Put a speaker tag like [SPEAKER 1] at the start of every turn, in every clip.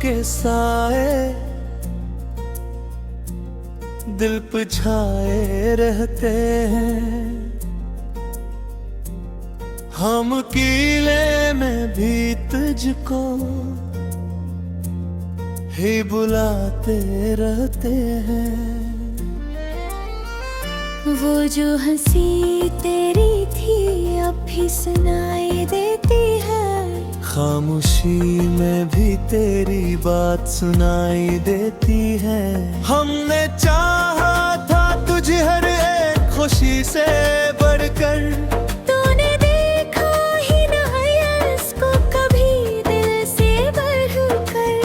[SPEAKER 1] के साए दिल पे छाए रहते हैं। हम कीले में भी तुझको ही बुलाते रहते हैं।
[SPEAKER 2] वो जो हंसी तेरी थी अब भी सुनाई देती है।
[SPEAKER 1] खामोशी में भी तेरी बात सुनाई देती है। हमने चाहा था तुझे हर एक खुशी से बढ़कर,
[SPEAKER 2] तूने देखा ही ना इसको कभी दिल से बढ़कर।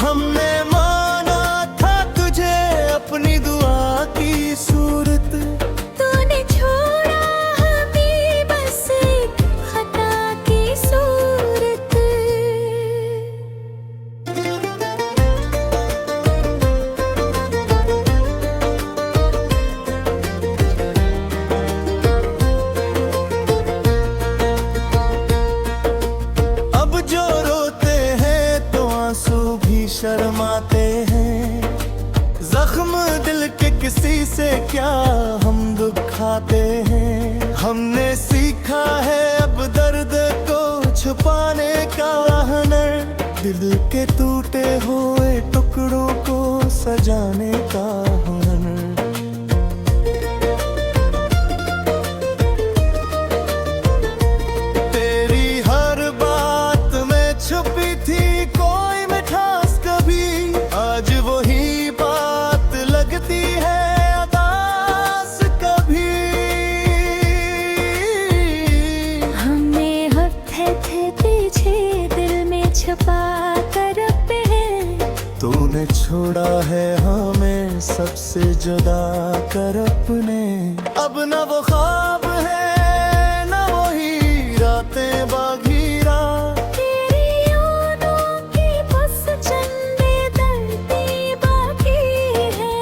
[SPEAKER 1] हमने माना था तुझे अपनी दुआ की सूरत,
[SPEAKER 2] तूने छोड़ा हमें बस एक खता की सूरत।
[SPEAKER 1] अब जो रोते हैं तो आंसू भी शर्माते हैं। जख्म दिल के किसी से क्या हम दुखाते हैं। हमने सीखा है अब दर्द को छुपाने का हुनर, दिल के टूटे हुए टुकड़ों को सजाने का हुनर। तेरी हर बात में छुपी थी कोई मिठास कभी, आज वही बात लगती है अदास कभी।
[SPEAKER 2] हमने हफ्ते थे पीछे दिल में छुपा कर अपने,
[SPEAKER 1] तूने छोड़ा है हमें सबसे जुदा कर अपने। अब न वो ख्वाब है न वही रातें बागीरा,
[SPEAKER 2] तेरी यादों की बस चंद दर्दी बाकी है।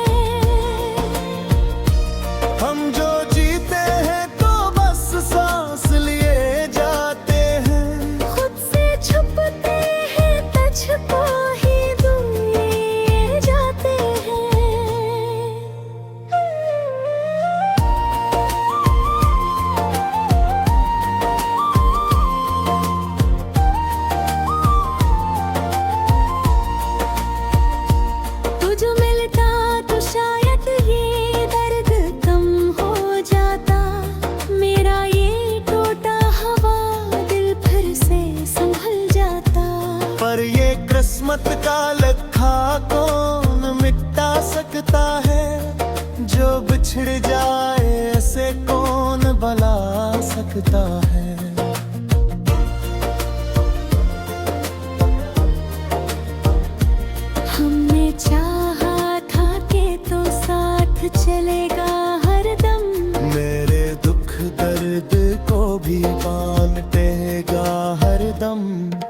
[SPEAKER 1] हम जो जीते हैं तो बस सांस लिए जाते हैं।
[SPEAKER 2] खुद से छुपते हैं तुझको ही दूर जाते हैं। तुझ मिलता तो शायद ये दर्द कम हो जाता। मेरा ये टूटा हवा दिल फिर से संभल जाता।
[SPEAKER 1] पर ये किस्मत का लिखा कौन मिटा सकता है, जो बिछड़ जाए ऐसे कौन भला सकता है।
[SPEAKER 2] हमने चाहा था कि तो साथ चलेगा हरदम।
[SPEAKER 1] मेरे दुख दर्द को भी बांटेगा हरदम।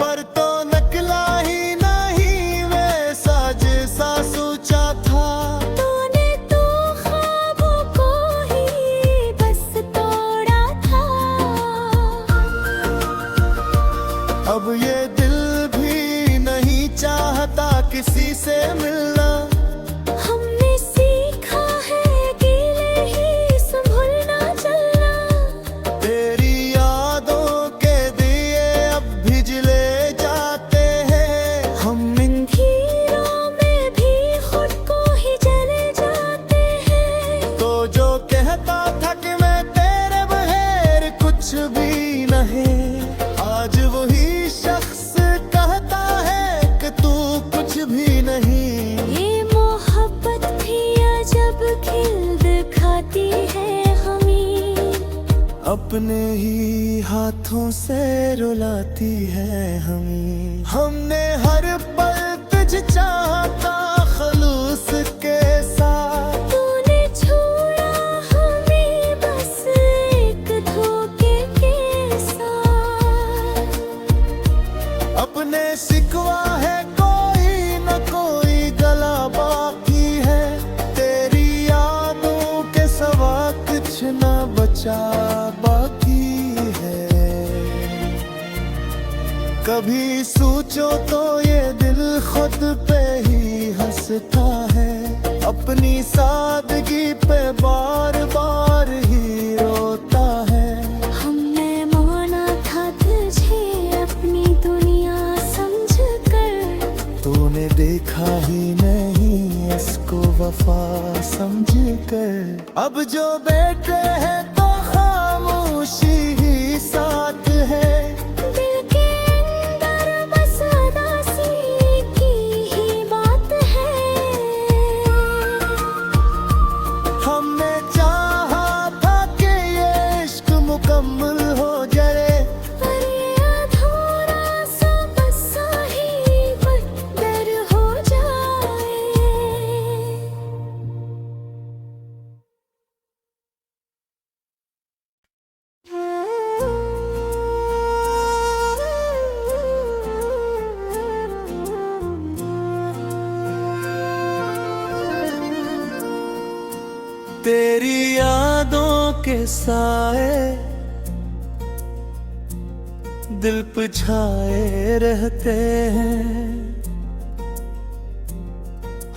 [SPEAKER 1] पर तो निकला ही नहीं वैसा जैसा सोचा था।
[SPEAKER 2] तूने तो ख्वाबों को ही बस तोड़ा था।
[SPEAKER 1] अब ये दिल भी नहीं चाहता किसी से मिलना।
[SPEAKER 2] हमने सीखा है अकेले ही संभलना चलना।
[SPEAKER 1] तेरी यादों के दिए अब भी जले जाते हैं। हम
[SPEAKER 2] अंधेरों में भी खुद को ही जले जाते हैं।
[SPEAKER 1] तो जो कहता था कि मैं तेरे बगैर कुछ भी नहीं, आज वही शख्स कहता है कि तू कुछ भी नहीं।
[SPEAKER 2] ये मोहब्बत भी अजब खिल दिखाती है हमें।
[SPEAKER 1] अपने ही हाथों से रुलाती है हमें। हमने हर पल तुझ चाहता खलूस के साथ।
[SPEAKER 2] तूने छोड़ा हमें बस एक धोखे के साथ।
[SPEAKER 1] अपने सिकवा है कोई न कोई गला बाकी है। तेरी यादों के सवा कुछ न बचा बाकी है। कभी कभी सोचो तो ये दिल खुद पे ही हंसता है, अपनी सादगी पे बार बार ही रोता है।
[SPEAKER 2] हमने माना था तुझे अपनी दुनिया समझ कर,
[SPEAKER 1] तूने देखा ही नहीं इसको वफा समझ कर। अब जो बैठे हैं तो खामोशी ही साथ है,
[SPEAKER 2] दिल के अंदर बस उदासी की ही बात है।
[SPEAKER 1] हमने चाहा था कि ये इश्क मुकम्मल हो जाए,
[SPEAKER 2] पर ये अधूरा सा बसा ही बदतर हो जाए।
[SPEAKER 1] तेरी यादों के साए दिल पे छाए रहते हैं,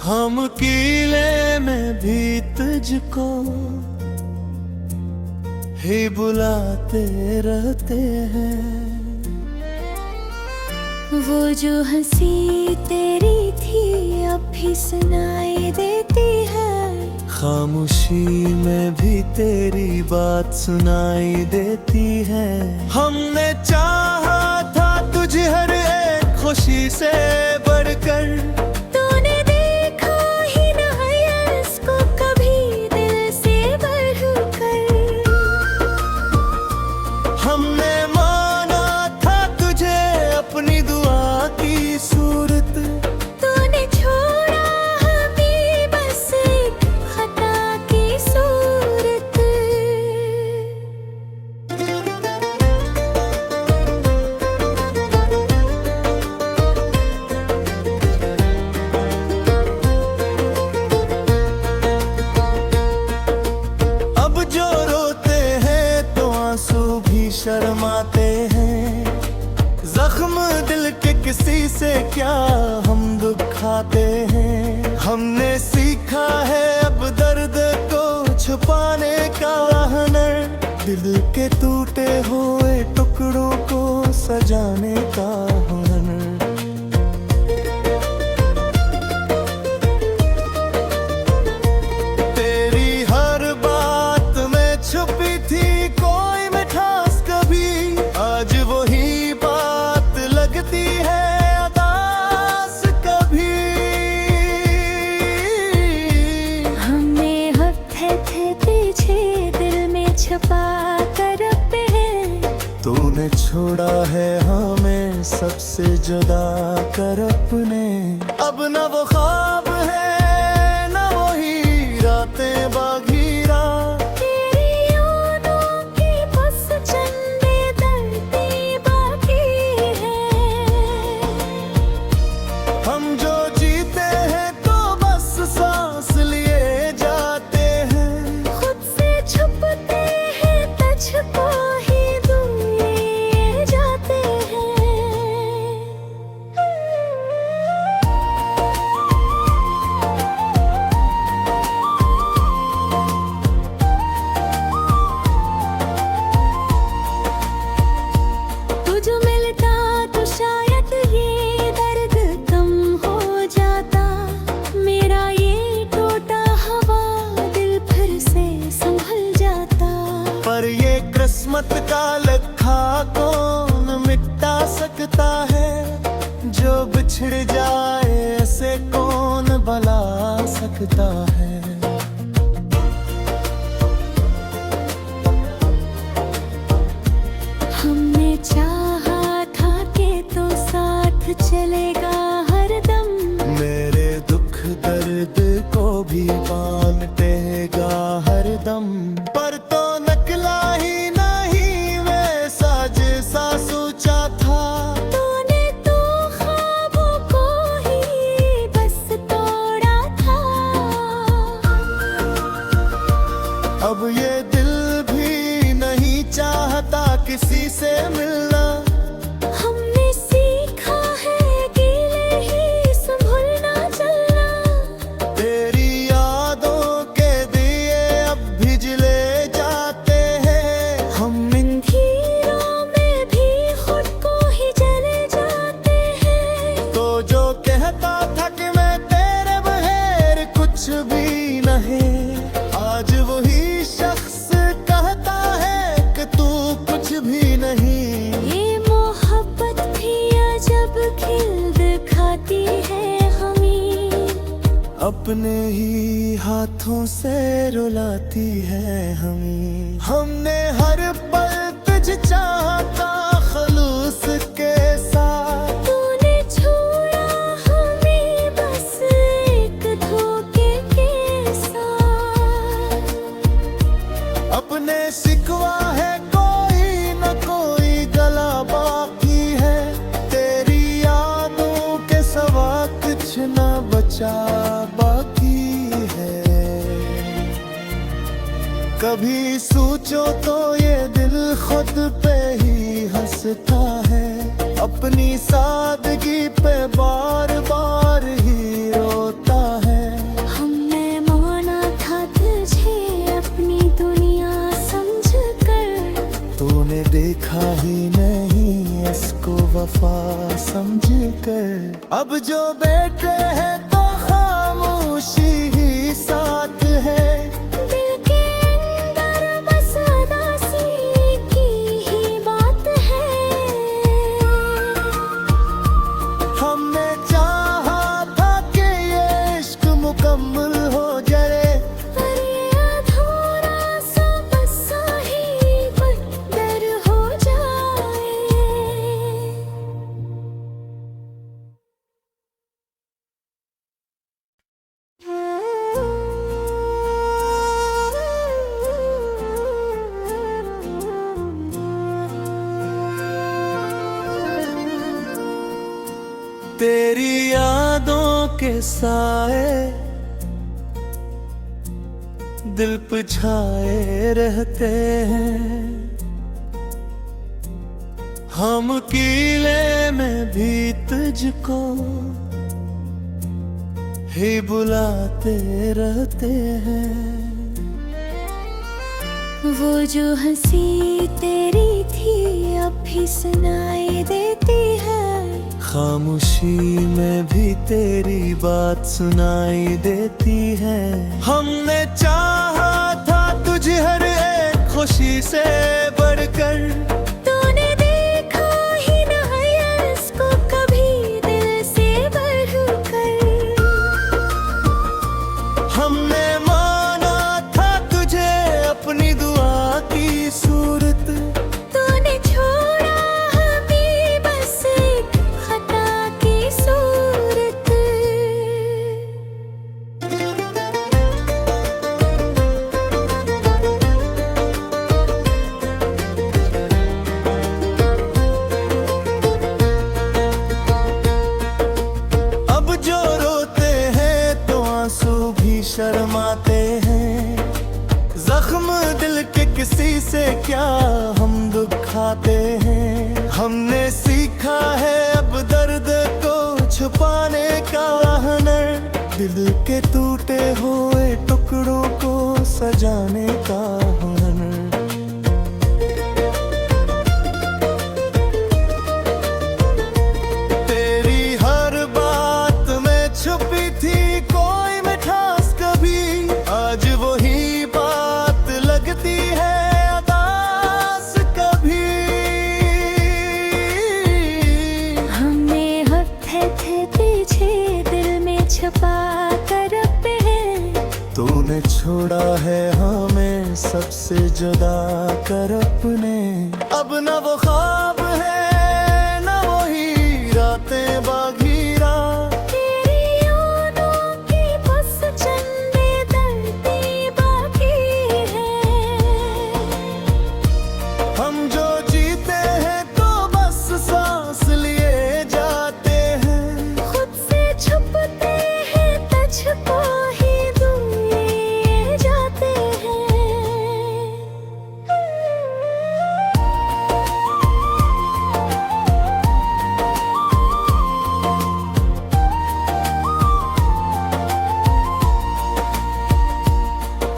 [SPEAKER 1] हम कीले में भी तुझको ही बुलाते रहते हैं।
[SPEAKER 2] वो जो हंसी तेरी थी अब भी सुनाई देती है,
[SPEAKER 1] खामोशी में भी तेरी बात सुनाई देती है। हमने चाहा था तुझे हर एक खुशी से बढ़कर,
[SPEAKER 2] तूने देखा ही ना इसको कभी दिल से बढ़कर।
[SPEAKER 1] हमने माना था तुझे अपनी दुआ की सूरत,
[SPEAKER 2] तूने छोड़ा हमें बस एक खता की सूरत।
[SPEAKER 1] अब जो रोते हैं तो आंसू भी शर्माते हैं, जख्म दिल के किसी से क्या हम दुखाते हैं। हमने सीखा है अब दर्द को छुपाने का हुनर, दिल के टूटे हुए टुकड़ों को सजाने का हुनर। तेरी हर बात में छुपी थी कोई मिठास कभी, आज वही बात लगती है अदास कभी।
[SPEAKER 2] हमने हफ्ते थे पीछे दिल में छुपा कर अपने,
[SPEAKER 1] तूने छोड़ा है हमें सबसे जुदा कर अपने। अब न वो ख्वाब है न वही रातें बागीरा,
[SPEAKER 2] तेरी यादों की बस चंदे धरती बाकी है।
[SPEAKER 1] हम जो जीते हैं तो बस सांस लिए जाते हैं,
[SPEAKER 2] खुद से छुपते हैं तुझको ही दूर लिए जाते हैं। तुझ मिलता तो शायद ये दर्द कम हो जाता, मेरा ये टूटा हवा दिल फिर से संभल जाता।
[SPEAKER 1] पर ये किस्मत का लिखा कौन मिटा सकता है, जो बिछड़ जाए ऐसे कौन भला सकता है।
[SPEAKER 2] हमने चाहा था कि तो साथ चलेगा हरदम,
[SPEAKER 1] मेरे दुख दर्द को भी बांटेगा हरदम। पर तो नकला ही नहीं वैसा जैसा सोचा था,
[SPEAKER 2] तूने तो ख्वाबों को ही बस तोड़ा था।
[SPEAKER 1] अब ये दिल भी नहीं चाहता किसी से मिलना,
[SPEAKER 2] हमने सीखा
[SPEAKER 1] अपने ही हाथों से रुलाती है हमें। हमने हर पल तुझ चाहा था खलूस के साथ,
[SPEAKER 2] तूने छोड़ा हमें बस एक धोखे के साथ।
[SPEAKER 1] अपने सिकवा है कोई न कोई गला बाकी है, तेरी यादों के सवा कुछ न बचा बाकी है। कभी सोचो तो ये दिल खुद पे ही हंसता है, अपनी सादगी पे बार बार ही रोता है।
[SPEAKER 2] हमने माना था तुझे अपनी दुनिया समझकर,
[SPEAKER 1] तूने देखा ही नहीं इसको वफा समझकर। अब जो बैठे हैं तो खामोशी ही साथ है,
[SPEAKER 2] दिल के अंदर बस उदासी की ही बात है।
[SPEAKER 1] हमने चाहा था कि ये इश्क मुकम्मल हो जाए,
[SPEAKER 2] पर ये अधूरा सा बसा ही बदतर हो जाए।
[SPEAKER 1] तेरी यादों के साए दिल पे छाए रहते हैं, हम कीले में भी तुझको ही बुलाते रहते हैं।
[SPEAKER 2] वो जो हंसी तेरी थी अब भी सुनाई देती है,
[SPEAKER 1] खामोशी में भी तेरी बात सुनाई देती है। हमने चाहा था तुझे हर एक खुशी से बढ़कर,
[SPEAKER 2] तूने देखा ही न है इसको कभी दिल से बढ़कर।
[SPEAKER 1] हमने माना था तुझे अपनी दुआ की सूरत,
[SPEAKER 2] तूने छोड़ा हमें बस एक खता की सूरत।
[SPEAKER 1] अब जो रोते हैं तो आंसू भी शर्माते हैं, जख्म दिल के किसी से क्या हम दुखाते हैं। हमने सीखा है अब दर्द को छुपाने का हुनर, दिल के टूटे हुए टुकड़ों को सजाने का हुनर। तेरी हर बात में छुपी थी कोई मिठास कभी, आज वही बात लगती है अदास कभी।
[SPEAKER 2] हमने हफ्ते थे पीछे दिल में छुपा कर अपने,
[SPEAKER 1] तूने छोड़ा है हमें सबसे जुदा कर अपने। अब न वो ख्वाब है न वही रातें बागीरा,
[SPEAKER 2] तेरी यादों की बस चंदे दर्दी बाकी है।
[SPEAKER 1] हम जो जीते हैं तो बस सांस लिए जाते हैं,
[SPEAKER 2] खुद से छुपते हैं तुझको ही दूर जाते हैं।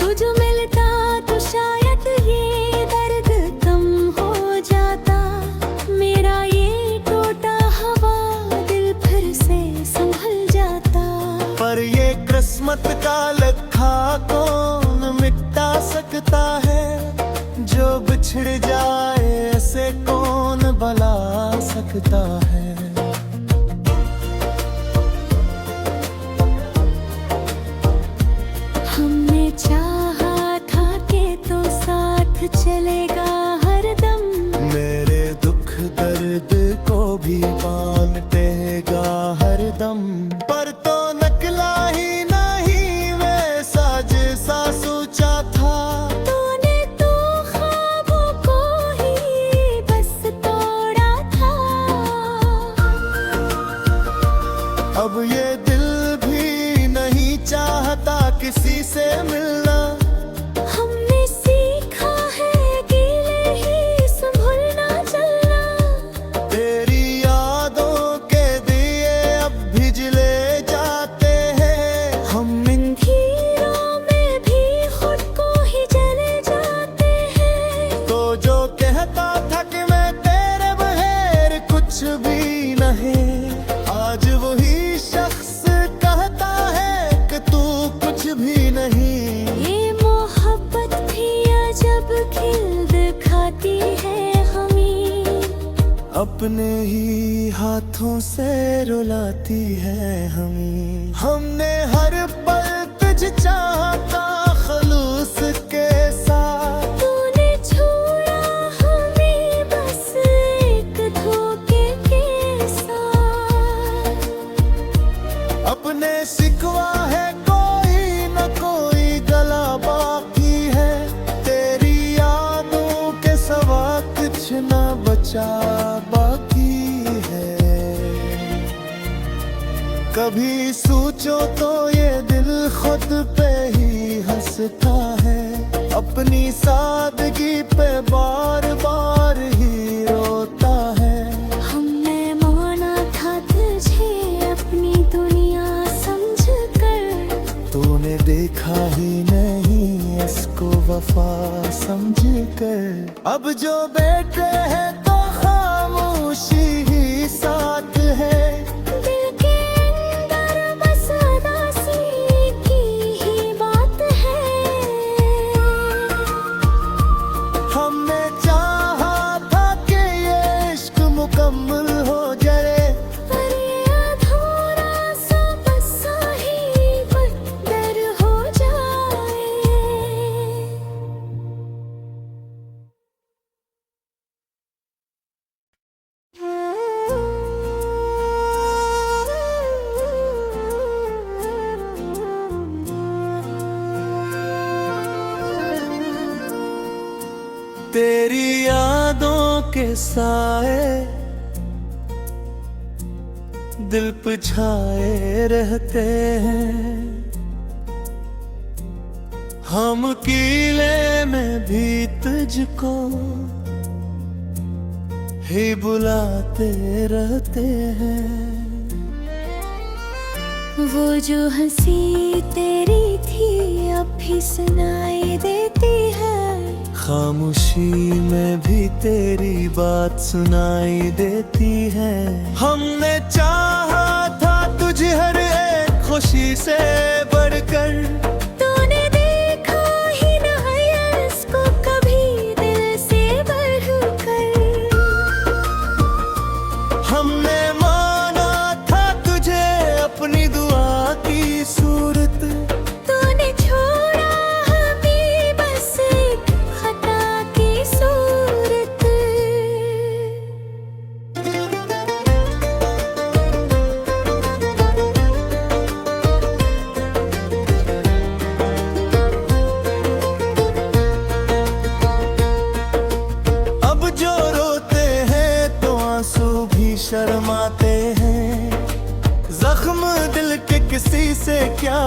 [SPEAKER 2] तुझ मिलता तो शायद ये दर्द कम हो जाता, मेरा ये टूटा हवा दिल फिर से संभल जाता।
[SPEAKER 1] पर ये किस्मत का लिखा कौन मिटा सकता है, जो बिछड़ जाए ऐसे कौन भला सकता है। पर तो नकला ही नहीं वैसा जैसा सोचा था।
[SPEAKER 2] तूने तो ख्वाबों को ही बस तोड़ा था।
[SPEAKER 1] अब ये दिल भी नहीं चाहता किसी से मिलना।
[SPEAKER 2] हमने सीखा है गीले ही संभलना चलना।
[SPEAKER 1] तेरी यादों के दिए अब भी जले जाते हैं। हम
[SPEAKER 2] अंधेरों में भी खुद को ही जले जाते हैं।
[SPEAKER 1] तो जो कहता था कि मैं तेरे बगैर कुछ भी नहीं, आज वही शख्स कहता है कि तू कुछ भी नहीं।
[SPEAKER 2] ये मोहब्बत भी अजब खेल दिखाती है हमें।
[SPEAKER 1] अपने ही हाथों से रुलाती है हमें। हमने हर पल तुझ चाहता खलूस के साथ।
[SPEAKER 2] तूने छोड़ा हमें बस एक धोखे के साथ।
[SPEAKER 1] अपने सिकवा है कोई न कोई गला बाकी है। तेरी यादों के सवा कुछ न बचा बाकी है। कभी सोचो तो ये दिल खुद पे ही हंसता है। अपनी सादगी पे बार बार ही रोता है।
[SPEAKER 2] हमने माना था तुझे अपनी दुनिया समझकर।
[SPEAKER 1] तूने देखा ही नहीं इसको वफा समझ कर। अब जो बैठे हैं तो खामोशी ही साथ है।
[SPEAKER 2] दिल के अंदर बस उदासी की ही बात है।
[SPEAKER 1] हमने चाहा था कि ये इश्क मुकम्मल हो जाए।
[SPEAKER 2] पर ये अधूरा सा बसा ही बदतर हो जाए।
[SPEAKER 1] तेरी यादों के साए दिल पे छाए रहते हैं। हम कीले में भी तुझको ही बुलाते रहते हैं।
[SPEAKER 2] वो जो हंसी तेरी थी अब भी सुनाई देती है।
[SPEAKER 1] खामोशी में भी तेरी बात सुनाई देती है। हमने चाहा था तुझे हर एक खुशी से बढ़कर।
[SPEAKER 2] तूने देखा ही न है इसको कभी दिल से बढ़कर।
[SPEAKER 1] हमने माना था तुझे अपनी दुआ की सूरत।
[SPEAKER 2] तूने छोड़ा हमें बस एक खता की सूरत।
[SPEAKER 1] अब जो रोते हैं तो आंसू भी शर्माते हैं। जख्म दिल के किसी से क्या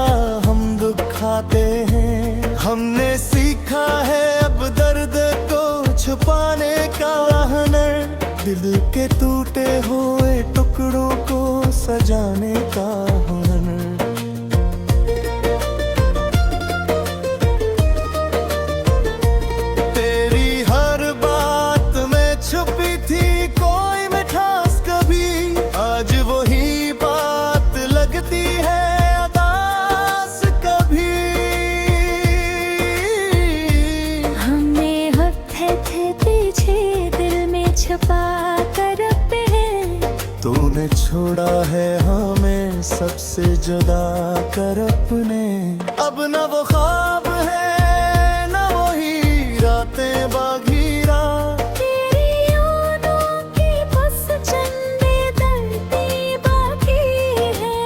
[SPEAKER 1] हम दुखाते हैं। हमने सीखा है अब दर्द को छुपाने का हुनर। दिल के टूटे हुए टुकड़ों को सजाने का हुनर। तेरी हर बात में छुपी थी कोई मिठास कभी। आज वही बात लगती है अदास कभी।
[SPEAKER 2] हमने हफ्ते थे पीछे दिल में छुपा कर अपने।
[SPEAKER 1] तूने छोड़ा है हमें सबसे जुदा कर अपने। अब न वो ख्वाब है न वही रातें बागीरा।
[SPEAKER 2] तेरी यादों की बस चंदे दर्दी बाकी है।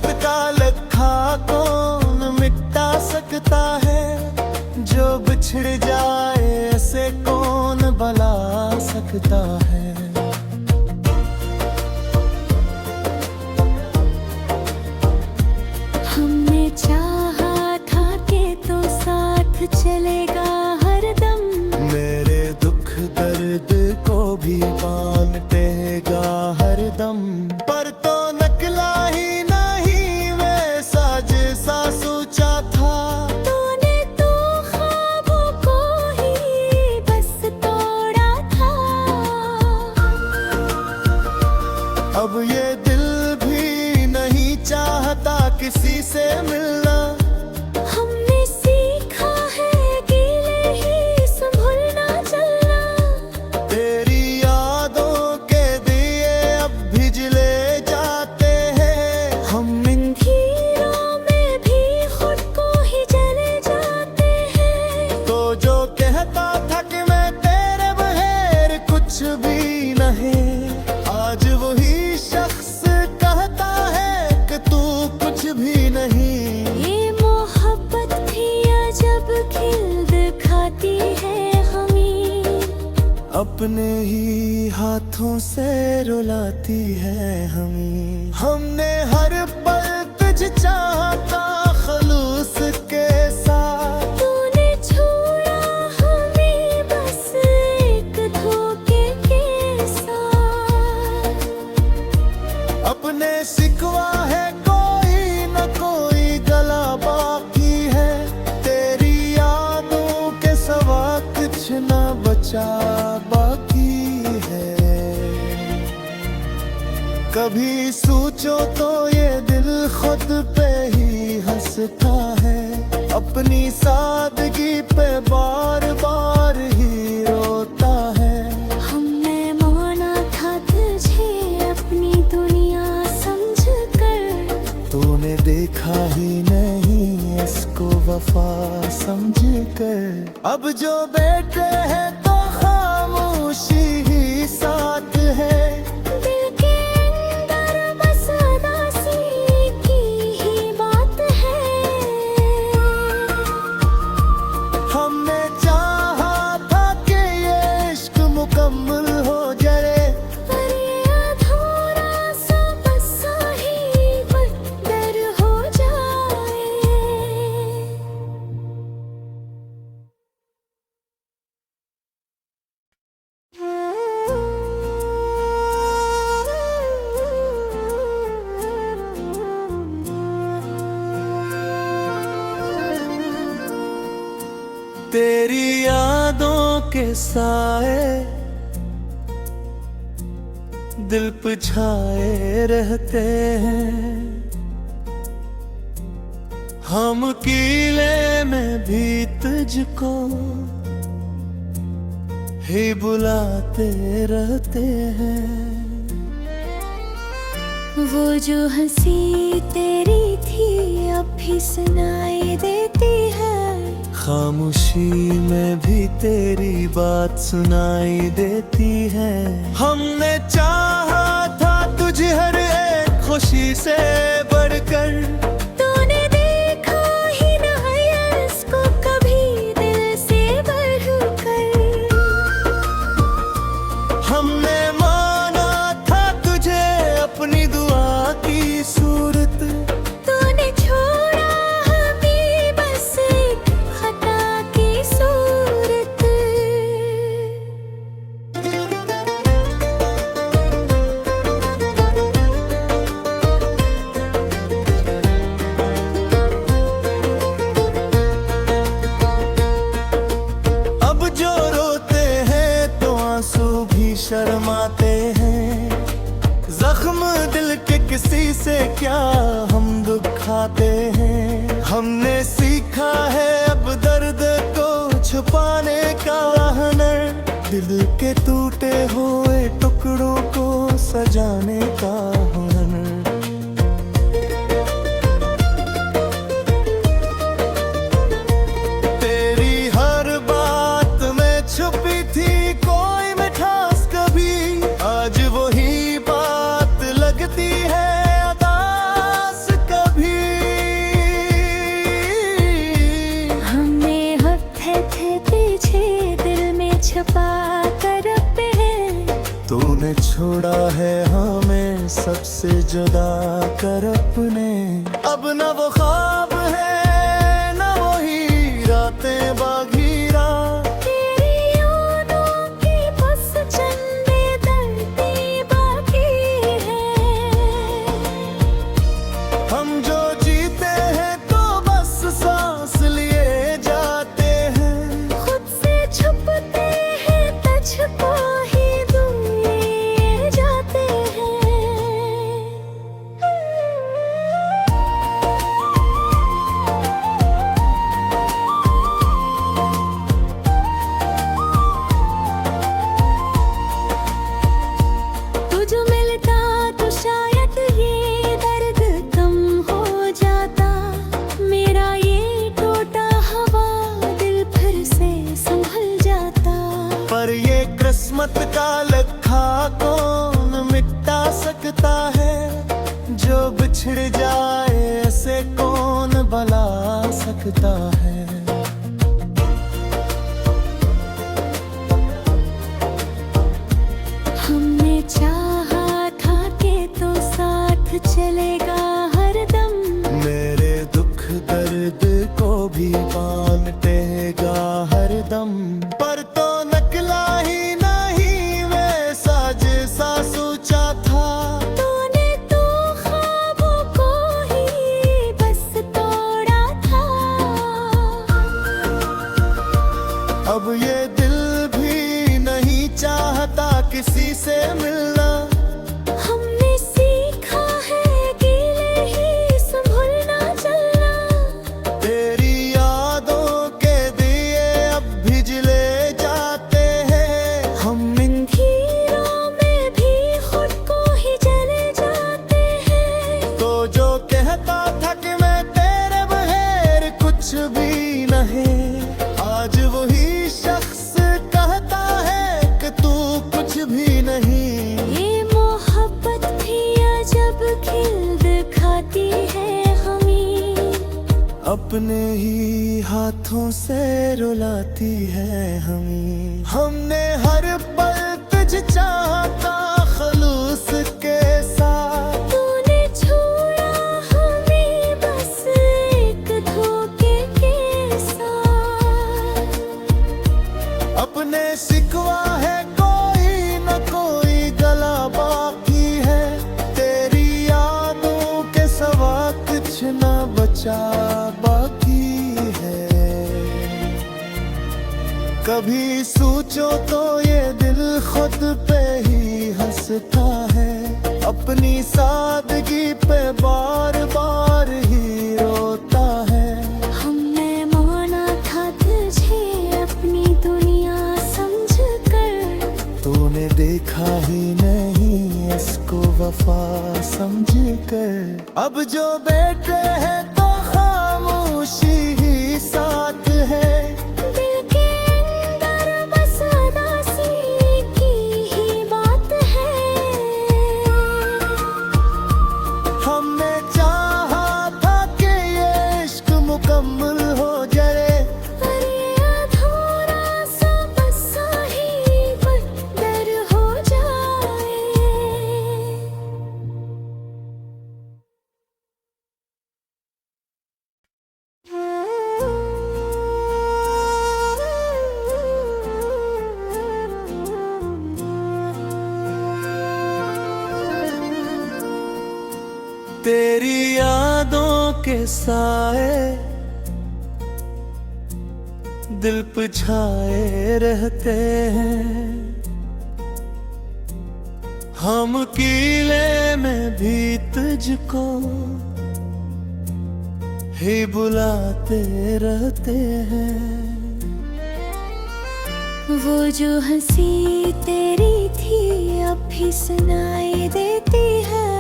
[SPEAKER 1] वक्त का लखा कौन मिटा सकता है, जो बिछड़ जाए ऐसे कौन भला सकता है।
[SPEAKER 2] हमने चाहा था कि तो साथ चलेगा हरदम,
[SPEAKER 1] मेरे दुख दर्द को भी बांटेगा हरदम। पर तो नकला ही नहीं वैसा जैसा सोचा था,
[SPEAKER 2] तूने तो ख्वाबों को ही बस तोड़ा था।
[SPEAKER 1] अब ये दिल भी नहीं चाहता किसी से मिलना।
[SPEAKER 2] हमने सीखा है गीले ही संभलना चलना,
[SPEAKER 1] तेरी यादों के दिए अब भिजले जाते हैं। हम
[SPEAKER 2] अंधेरों में भी खुद को ही जले जाते हैं।
[SPEAKER 1] तो जो कहता था कि मैं तेरे बगैर कुछ भी नहीं, आज वही शख्स कहता है कि तू कुछ भी नहीं।
[SPEAKER 2] ये मोहब्बत भी अजब खिल दिखाती है हमें,
[SPEAKER 1] अपने ही हाथों से रुलाती है हमें। हमने हर पल तुझ चाहता खलूस के साथ,
[SPEAKER 2] तूने छोड़ा हमें बस एक धोखे के साथ।
[SPEAKER 1] अपने सिकवा है कोई न कोई गला बाकी है, तेरी यादों के सवा कुछ न बचा बाकी है। कभी सोचो तो ये दिल खुद पे ही हंसता है, अपनी सादगी पे बार बार ही रोता है।
[SPEAKER 2] हमने माना था तुझे अपनी दुनिया समझकर,
[SPEAKER 1] तूने देखा ही नहीं इसको वफा समझ कर। अब जो बैठे हैं तो खामोशी ही साथ है,
[SPEAKER 2] दिल के अंदर बस उदासी की ही बात है।
[SPEAKER 1] हमने चाहा था कि ये इश्क मुकम्मल हो जाए,
[SPEAKER 2] पर ये अधूरा सा बसा ही बदतर हो जाए।
[SPEAKER 1] तेरी यादों के साए दिल पे छाए रहते हैं। हम कीले में भी तुझको ही बुलाते रहते हैं।
[SPEAKER 2] वो जो हंसी तेरी थी अब भी सुनाई देती है,
[SPEAKER 1] खामोशी में भी तेरी बात सुनाई देती है। हमने चाहा था तुझे हर एक खुशी से बढ़कर,
[SPEAKER 2] तूने देखा ही ना इसको कभी दिल से बढ़कर।
[SPEAKER 1] हमने माना था तुझे अपनी दुआ की सूरत,
[SPEAKER 2] तूने छोड़ा हमें बस एक खता की सूरत।
[SPEAKER 1] अब जो रोते हैं तो आंसू भी शर्माते हैं। जख्म दिल के किसी से क्या हम दुखाते हैं। हमने सीखा है अब दर्द को छुपाने का हुनर, दिल के टूटे हुए टुकड़ों को सजाने का हुनर। तेरी हर बात में छुपी थी कोई मिठास कभी, आज वही बात लगती है अदास का। छोड़ा है हमें सबसे जुदा कर अपने। अब न वो ख्वाब है न वही रातें बागीरा,
[SPEAKER 2] तेरी यादों की बस चंदे धरती बाकी है।
[SPEAKER 1] हम जो जीते हैं तो बस सांस लिए जाते हैं,
[SPEAKER 2] खुद से छुपते हैं तुझको ही दूर लिए जाते हैं। तुझ मिलता तो शायद ये दर्द कम हो जाता, मेरा ये टूटा हुआ दिल फिर से संभल जाता।
[SPEAKER 1] पर ये किस्मत का लिखा कौन मिटा सकता है, जो बिछड़ जाए ऐसे कौन भला सकता है।
[SPEAKER 2] हमने चाहा था कि तो साथ चलेगा हरदम,
[SPEAKER 1] मेरे दुख दर्द को भी बांटेगा हरदम। पर तो नकला ही नहीं वैसा जैसा सोचा था,
[SPEAKER 2] तूने तो ख्वाबों को ही बस तोड़ा था।
[SPEAKER 1] अब ये दिल भी नहीं चाहता किसी से मिलना।
[SPEAKER 2] हमने सीखा है गीले ही संभलना चलना,
[SPEAKER 1] तेरी यादों के दिए अब भिजले जाते हैं, हम
[SPEAKER 2] अंधेरों में भी खुद को ही जले जाते हैं।
[SPEAKER 1] तो जो कहता था कि मैं तेरे बगैर कुछ भी नहीं, आज वही शख्स कहता है कि तू कुछ भी नहीं।
[SPEAKER 2] ये मोहब्बत भी अजब खिल दिखाती है हमें,
[SPEAKER 1] अपने ही हाथों से रुलाती है हमें। हमने हर पल तुझ चाहता खलूस के साथ,
[SPEAKER 2] तूने छोड़ा हमें बस एक धोखे के साथ।
[SPEAKER 1] अपने सिकवा है कोई न कोई गला बाकी है, तेरी यादों के सवा कुछ न बचा बाकी है। कभी सोचो तो ये दिल खुद पे ही हंसता है, अपनी सादगी पे बार बार ही रोता है।
[SPEAKER 2] हमने माना था तुझे अपनी दुनिया समझ कर,
[SPEAKER 1] तूने देखा ही नहीं इसको वफा समझ कर। अब जो बैठे हैं तो खामोशी ही साथ है,
[SPEAKER 2] दिल के अंदर बस उदासी की ही बात है।
[SPEAKER 1] हमने चाहा था कि ये इश्क मुकम्मल हो जाए,
[SPEAKER 2] पर ये अधूरा सा बसा ही बदतर हो जाए।
[SPEAKER 1] तेरी यादों के साए दिल पे छाए रहते हैं, हम कीले में भी तुझको ही बुलाते रहते हैं।
[SPEAKER 2] वो जो हंसी तेरी थी अब भी सुनाई देती है,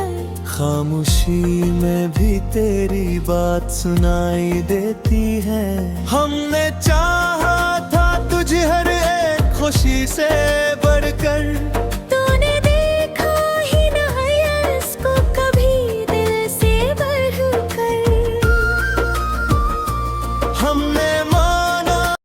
[SPEAKER 1] खामोशी में भी तेरी बात सुनाई देती है। हमने चाहा था तुझे हर एक खुशी से